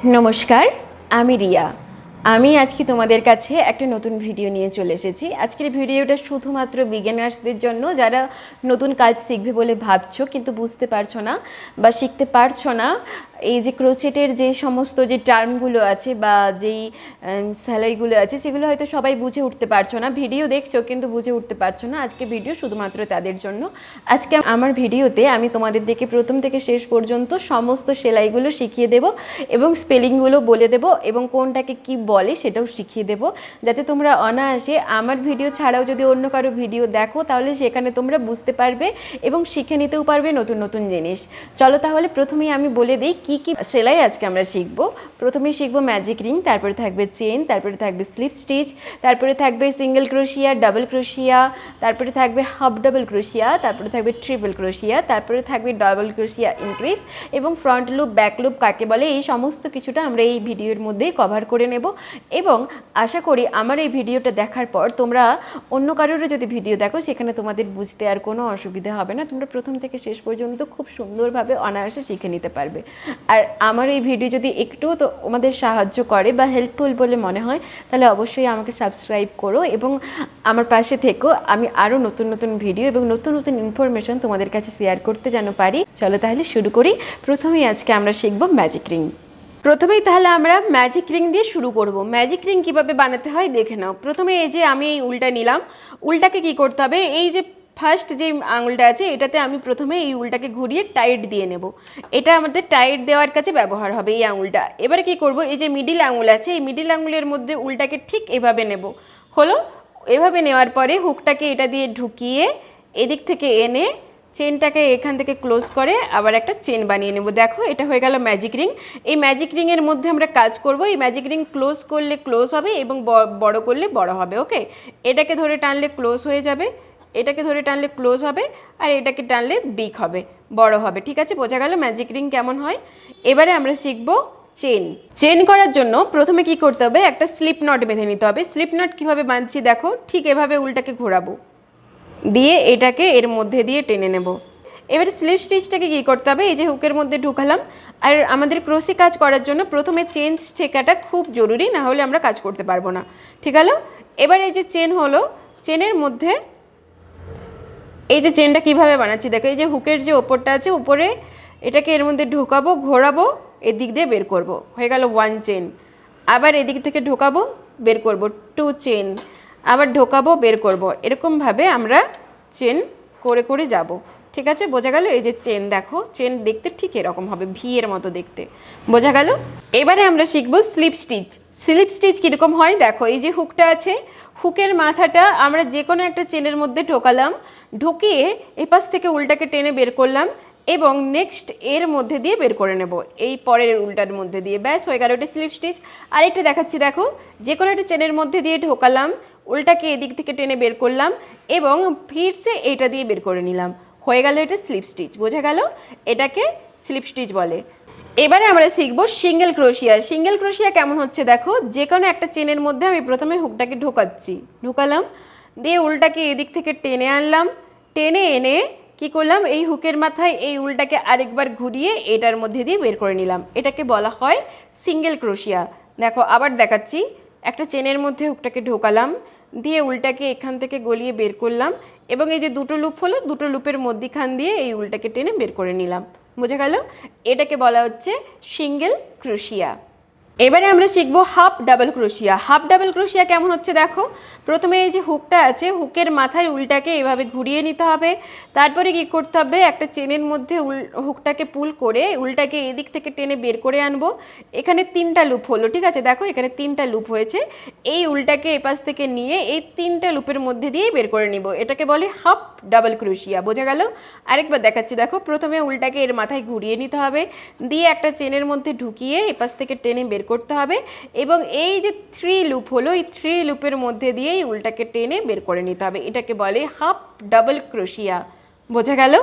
নমস্কার, আমি রিয়া। আমি আজকে তোমাদের কাছে একটা নতুন ভিডিও নিয়ে চলে এসেছি। আজকের ভিডিওটা শুধুমাত্র বিগিনার্সদের জন্য, যারা নতুন কাজ শিখবে বলে ভাবছো কিন্তু বুঝতে পারছো না বা শিখতে পারছো না। এই যে ক্রোচেটের যে সমস্ত যে টার্মগুলো আছে বা যেই স্যালারিগুলো আছে সেগুলো হয়তো সবাই বুঝে উঠতে পারছো না। ভিডিও দেখছো কিন্তু বুঝে উঠতে পারছো না। আজকে ভিডিও শুধুমাত্র তাদের জন্য। আজকে আমার ভিডিওতে আমি তোমাদের দেখে প্রথম থেকে শেষ পর্যন্ত সমস্ত সেলাইগুলো শিখিয়ে দেব এবং স্পেলিংগুলো বলে দেব এবং কোনটাকে কি বলে সেটাও শিখিয়ে দেব, যাতে তোমরা অনায়াসে আমার ভিডিও ছাড়াও যদি অন্য কারো ভিডিও দেখো তাহলে সেখানে তোমরা বুঝতে পারবে এবং শিখে নিতেও পারবে নতুন নতুন জিনিস। চলো তাহলে প্রথমেই আমি বলে দিই কি কি সেলাই আজকে আমরা শিখবো। প্রথমেই শিখবো ম্যাজিক রিং, তারপরে থাকবে চেন, তারপরে থাকবে স্লিপ স্টিচ, তারপরে থাকবে সিঙ্গেল ক্রোশিয়া, ডাবল ক্রোশিয়া, তারপরে থাকবে হাফ ডাবল ক্রোশিয়া, তারপরে থাকবে ট্রিপল ক্রোশিয়া, তারপরে থাকবে ডাবল ক্রোশিয়া ইনক্রিজ এবং ফ্রন্ট লুপ ব্যাক লুপ কাকে বলে, এই সমস্ত কিছুটা আমরা এই ভিডিওর মধ্যেই কভার করে নেব। এবং আশা করি আমার এই ভিডিওটা দেখার পর তোমরা অন্য কারোরও যদি ভিডিও দেখো সেখানে তোমাদের বুঝতে আর কোনো অসুবিধা হবে না। তোমরা প্রথম থেকে শেষ পর্যন্ত খুব সুন্দরভাবে অনায়াসে শিখে নিতে পারবে। আর আমার এই ভিডিও যদি একটুও তো তোমাদের সাহায্য করে বা হেল্পফুল বলে মনে হয় তাহলে অবশ্যই আমাকে সাবস্ক্রাইব করো এবং আমার পাশে থেকো। আমি আরও নতুন নতুন ভিডিও এবং নতুন নতুন ইনফরমেশন তোমাদের কাছে শেয়ার করতে যেন পারি। চলো তাহলে শুরু করি। প্রথমেই আজকে আমরা শিখব ম্যাজিক রিং। প্রথমেই তাহলে আমরা ম্যাজিক রিং দিয়ে শুরু করব। ম্যাজিক রিং কীভাবে বানাতে হয় দেখে নাও। প্রথমে এই যে আমি এই উলটা নিলাম, উলটাকে কি করতে হবে, এই যে ফার্স্ট যে আঙুলটা আছে এটাতে আমি প্রথমে এই উলটাকে ঘুরিয়ে টাইট দিয়ে নেব। এটা আমাদের টাইট দেওয়ার কাছে ব্যবহার হবে এই আঙুলটা। এবারে কি করব, এই যে মিডিল আঙুল আছে এই মিডিল আঙুলের মধ্যে উলটাকে ঠিক এভাবে নেব। হলো, এভাবে নেওয়ার পরে হুকটাকে এটা দিয়ে ঢুকিয়ে এদিক থেকে এনে চেনটাকে এখান থেকে ক্লোজ করে আবার একটা চেন বানিয়ে নেব। দেখো এটা হয়ে গেল ম্যাজিক রিং। এই ম্যাজিক রিংয়ের মধ্যে আমরা কাজ করব। এই ম্যাজিক রিং ক্লোজ করলে ক্লোজ হবে এবং বড় করলে বড় হবে। ওকে, এটাকে ধরে টানলে ক্লোজ হয়ে যাবে, এটাকে ধরে টানলে ক্লোজ হবে, আর এটাকে টানলে বিগ হবে, বড় হবে। ঠিক আছে, বোঝা গেল ম্যাজিক রিং কেমন হয়। এবারে আমরা শিখব চেন। চেন করার জন্য প্রথমে কি করতে হবে, একটা স্লিপ নট বেঁধে নিতে হবে। স্লিপ নট কীভাবে বাঁধছি দেখো, ঠিক এভাবে উল্টাকে ঘোরাবো, দিয়ে এটাকে এর মধ্যে দিয়ে টেনে নেব। এবারে স্লিপ স্টিচটাকে কী করতে হবে, এই যে হুকের মধ্যে ঢুকালাম। আর আমাদের ক্রোশে কাজ করার জন্য প্রথমে চেন শেখাটা খুব জরুরি, না হলে আমরা কাজ করতে পারবো না। ঠিক হলো, এবার এই যে চেন হলো, চেনের মধ্যে এই যে চেনটা কীভাবে বানাচ্ছি দেখো, এই যে হুকের যে ওপরটা আছে উপরে এটাকে এর মধ্যে ঢোকাবো, ঘোরাবো, এদিক দিয়ে বের করব, হয়ে গেল 1 চেন। আবার এদিক থেকে ঢোকাবো, বের করব 2 চেন, আবার ঢোকাবো, বের করব। এরকমভাবে আমরা চেন করে করে যাব। ঠিক আছে, বোঝা গেল। এই যে চেন দেখো, চেন দেখতে ঠিক এরকম হবে, ভি এর মতো দেখতে, বোঝা গেল। এবারে আমরা শিখবো স্লিপ স্টিচ। স্লিপ স্টিচ কীরকম হয় দেখো, এই যে হুকটা আছে হুকের মাথাটা আমরা যে কোনো একটা চেনের মধ্যে ঢোকালাম, ঢুকিয়ে এপাশ থেকে উল্টাকে টেনে বের করলাম এবং নেক্সট এর মধ্যে দিয়ে বের করে নেব, এই পরের উল্টার মধ্যে দিয়ে, ব্যাস হয়ে গেল এটা স্লিপ স্টিচ। আরেকটা দেখাচ্ছি দেখো, যে কোনো একটা চেনের মধ্যে দিয়ে ঢোকালাম, উল্টাকে এদিক থেকে টেনে বের করলাম এবং ফিরসে এটা দিয়ে বের করে নিলাম, হয়ে গেল এটা স্লিপ স্টিচ। বোঝা গেল, এটাকে স্লিপ স্টিচ বলে। এবারে আমরা শিখবো সিঙ্গেল ক্রোশিয়া। সিঙ্গেল ক্রোশিয়া কেমন হচ্ছে দেখো, যে কোনো একটা চেনের মধ্যে আমি প্রথমে হুকটাকে ঢোকাচ্ছি, ঢোকালাম, দিয়ে উল্টাকে এদিক থেকে টেনে আনলাম, টেনে এনে কি করলাম, এই হুকের মাথায় এই উলটাকে আরেকবার ঘুরিয়ে এটার মধ্যে দিয়ে বের করে নিলাম, এটাকে বলা হয় সিঙ্গেল ক্রোশিয়া। দেখো আবার দেখাচ্ছি, একটা চেনের মধ্যে হুকটাকে ঢোকালাম, দিয়ে উলটাকে এখান থেকে গলিয়ে বের করলাম এবং এই যে দুটো লুপ হলো, দুটো লুপের মধ্যিখান দিয়ে এই উলটাকে টেনে বের করে নিলাম, বোঝা গেল। এটাকে বলা হচ্ছে সিঙ্গেল ক্রোশিয়া। এবারে আমরা শিখবো হাফ ডাবল ক্রোশিয়া। হাফ ডাবল ক্রোশিয়া কেমন হচ্ছে দেখো, প্রথমে এই যে হুকটা আছে হুকের মাথায় উলটাকে এভাবে ঘুরিয়ে নিতে হবে, তারপরে কি করতে হবে, একটা চেনের মধ্যে হুকটাকে পুল করে উলটাকে এদিক থেকে টেনে বের করে আনবো। এখানে 3টা লুপ হলো, ঠিক আছে, দেখো এখানে 3টা লুপ হয়েছে। এই উলটাকে এপাশ থেকে নিয়ে এই 3টা লুপের মধ্যে দিয়ে বের করে নিব, এটাকে বলে হাফ ডাবল ক্রোশিয়া। বোঝা গেল। আরেকবার দেখাচ্ছি দেখো, প্রথমে উলটাকে এর মাথায় ঘুরিয়ে নিতে হবে, দিয়ে একটা চেনের মধ্যে ঢুকিয়ে এপাশ থেকে টেনে বের করতে হবে এবং এই যে 3 লুপ হলো, এই 3 লুপের মধ্যে দিয়েই উলটাকে টেনে বের করে নিতে হবে, এটাকে বলে হাফ ডাবল ক্রোশিয়া। বোঝা গেল।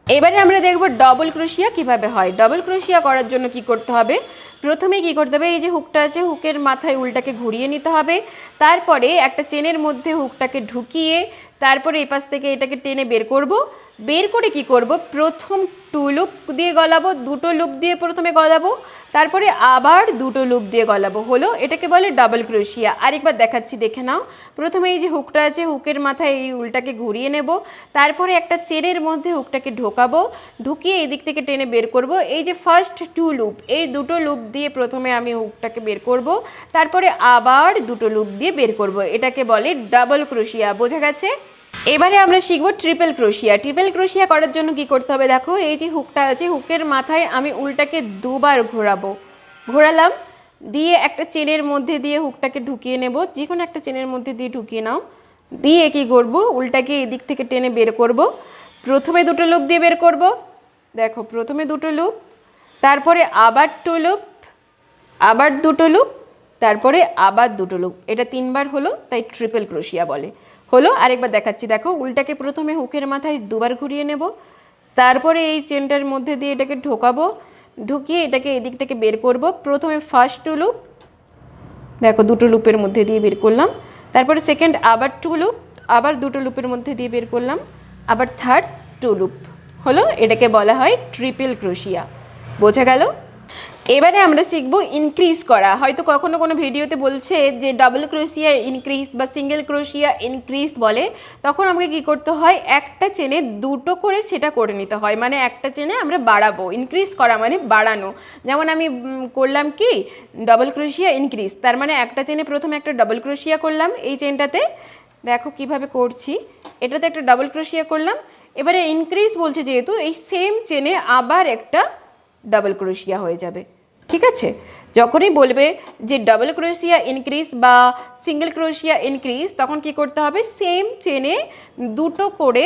এবারে আমরা দেখব ডবল ক্রোশিয়া কিভাবে হয়। ডবল ক্রোশিয়া করার জন্য কি করতে হবে, প্রথমে কি করতে হবে, এই যে হুকটা আছে হুকের মাথায় উলটাকে ঘুরিয়ে নিতে হবে, তারপরে একটা চেনের মধ্যে হুকটাকে ঢুকিয়ে তারপরে এই পাশ থেকে এটাকে টেনে বের করব, বের করে কি করব, প্রথম 2 লুপ দিয়ে গলাবো, 2টো লুপ দিয়ে প্রথমে গলাবো, তারপরে আবার 2টো লুপ দিয়ে গলাবো, হলো। এটাকে বলে ডাবল ক্রোশিয়া। আরেকবার দেখাচ্ছি, দেখে নাও। প্রথমে এই যে হুকটা আছে, হুকের মাথায় এই উলটাকে ঘুরিয়ে নেব, তারপরে একটা চেনের মধ্যে হুকটাকে ঢোকাবো, ঢুকিয়ে এই দিক থেকে টেনে বের করব। এই যে ফার্স্ট 2 লুপ, এই 2টো লুপ দিয়ে প্রথমে আমি হুকটাকে বের করব, তারপরে আবার 2টো লুপ দিয়ে বের করব। এটাকে বলে ডাবল ক্রোশিয়া। বোঝা গেছে? এবারে আমরা শিখবো ট্রিপল ক্রোশিয়া। ট্রিপল ক্রোশিয়া করার জন্য কি করতে হবে, দেখো এই যে হুকটা আছে, হুকের মাথায় আমি উলটাকে 2বার ঘোরাবো, ঘোরালাম, দিয়ে একটা চেনের মধ্যে দিয়ে হুকটাকে ঢুকিয়ে নেব, যে কোনো একটা চেনের মধ্যে দিয়ে ঢুকিয়ে নাও, দিয়ে কি করব, উলটাকে এদিক থেকে টেনে বের করব। প্রথমে 2টো লুপ দিয়ে বের করব, দেখো প্রথমে 2টো লুপ, তারপরে আবার 2 লুপ, আবার 2টো লুপ, তারপরে আবার 2টো লুপ। এটা 3বার হলো, তাই ট্রিপল ক্রোশিয়া বলে। হলো, আরেকবার দেখাচ্ছি, দেখো উলটাকে প্রথমে হুকের মাথায় 2বার ঘুরিয়ে নেব, তারপরে এই চেনটার মধ্যে দিয়ে এটাকে ঢোকাবো, ঢুকিয়ে এটাকে এদিক থেকে বের করব। প্রথমে ফার্স্ট 2 লুপ, দেখো 2টো লুপের মধ্যে দিয়ে বের করলাম, তারপরে সেকেন্ড আবার 2 লুপ, আবার 2টো লুপের মধ্যে দিয়ে বের করলাম, আবার থার্ড 2 লুপ। হলো, এটাকে বলা হয় ট্রিপল ক্রোশিয়া। বোঝা গেল? এবারে আমরা শিখব ইনক্রিজ করা। হয়তো কখনো কোনো ভিডিওতে বলছে যে ডাবল ক্রোশিয়া ইনক্রিজ বা সিঙ্গেল ক্রোশিয়া ইনক্রিজ বলে, তখন আমাকে কি করতে হয়, একটা চেনে 2টো করে সেটা করে নিতে হয়। মানে একটা চেনে আমরা বাড়াবো, ইনক্রিজ করা মানে বাড়ানো। যেমন আমি করলাম কি ডাবল ক্রোশিয়া ইনক্রিজ, তার মানে একটা চেনে প্রথমে একটা ডাবল ক্রোশিয়া করলাম, এই চেনটাতে দেখো কিভাবে করছি, এটাতে একটা ডাবল ক্রোশিয়া করলাম। এবারে ইনক্রিজ বলছে যেহেতু, এই সেম চেনে আবার একটা ডাবল ক্রোশিয়া হয়ে যাবে। ঠিক আছে? যখনই বলবে যে ডাবল ক্রোশিয়া ইনক্রিজ বা সিঙ্গেল ক্রোশিয়া ইনক্রিজ, তখন কি করতে হবে, সেম চেনে 2টো করে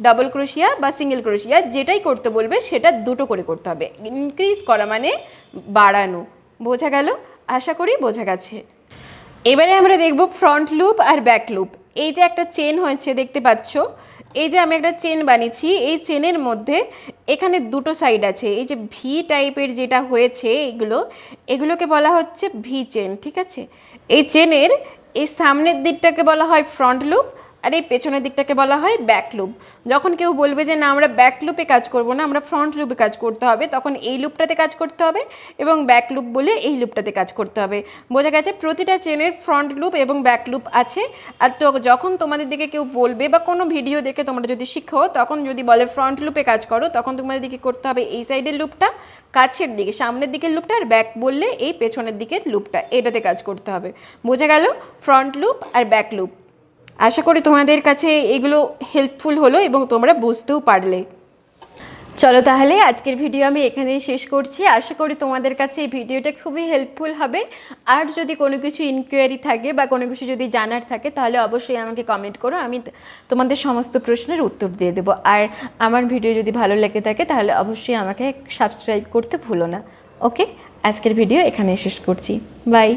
ডাবল ক্রোশিয়া বা সিঙ্গেল ক্রোশিয়া যেটাই করতে বলবে সেটা 2টো করে করতে হবে। ইনক্রিজ করা মানে বাড়ানো। বোঝা গেল? আশা করি বোঝা গেছে। এবারে আমরা দেখব ফ্রন্ট লুপ আর ব্যাক লুপ। এই যে একটা চেন হয়েছে দেখতে পাচ্ছ, এই যে আমি একটা চেন বানিয়েছি, এই চেনের মধ্যে এখানে 2টো সাইড আছে, এই যে ভি টাইপের যেটা হয়েছে এগুলোকে বলা হচ্ছে ভি চেন। ঠিক আছে? এই চেনের এই সামনের দিকটাকে বলা হয় ফ্রন্ট লুপ, আর এই পেছনের দিকটাকে বলা হয় ব্যাক লুপ। যখন কেউ বলবে যে না আমরা ব্যাক লুপে কাজ করব না, আমরা ফ্রন্ট লুপে কাজ করতে হবে, তখন এই লুপটাতে কাজ করতে হবে, এবং ব্যাক লুপ বলে এই লুপটাতে কাজ করতে হবে। বোঝা গেছে? প্রতিটা চেনের ফ্রন্ট লুপ এবং ব্যাক লুপ আছে। আর তো যখন তোমাদের দিকে কেউ বলবে বা কোনো ভিডিও দেখে তোমরা যদি শিখো, তখন যদি বলে ফ্রন্ট লুপে কাজ করো, তখন তোমাদের দিকে করতে হবে এই সাইডের লুপটা, কাছের দিকে সামনের দিকের লুপটা, আর ব্যাক বললে এই পেছনের দিকের লুপটা, এটাতে কাজ করতে হবে। বোঝা গেল? ফ্রন্ট লুপ আর ব্যাক লুপ। আশা করি তোমাদের কাছে এগুলো হেল্পফুল হলো এবং তোমরা বুঝতেও পারলে। চলো তাহলে আজকের ভিডিও আমি এখানেই শেষ করছি। আশা করি তোমাদের কাছে এই ভিডিওটা খুবই হেল্পফুল হবে। আর যদি কোনো কিছু ইনকোয়ারি থাকে বা কোনো কিছু যদি জানার থাকে, তাহলে অবশ্যই আমাকে কমেন্ট করো, আমি তোমাদের সমস্ত প্রশ্নের উত্তর দিয়ে দেবো। আর আমার ভিডিও যদি ভালো লেগে থাকে তাহলে অবশ্যই আমাকে সাবস্ক্রাইব করতে ভুলো না। ওকে, আজকের ভিডিও এখানেই শেষ করছি। বাই।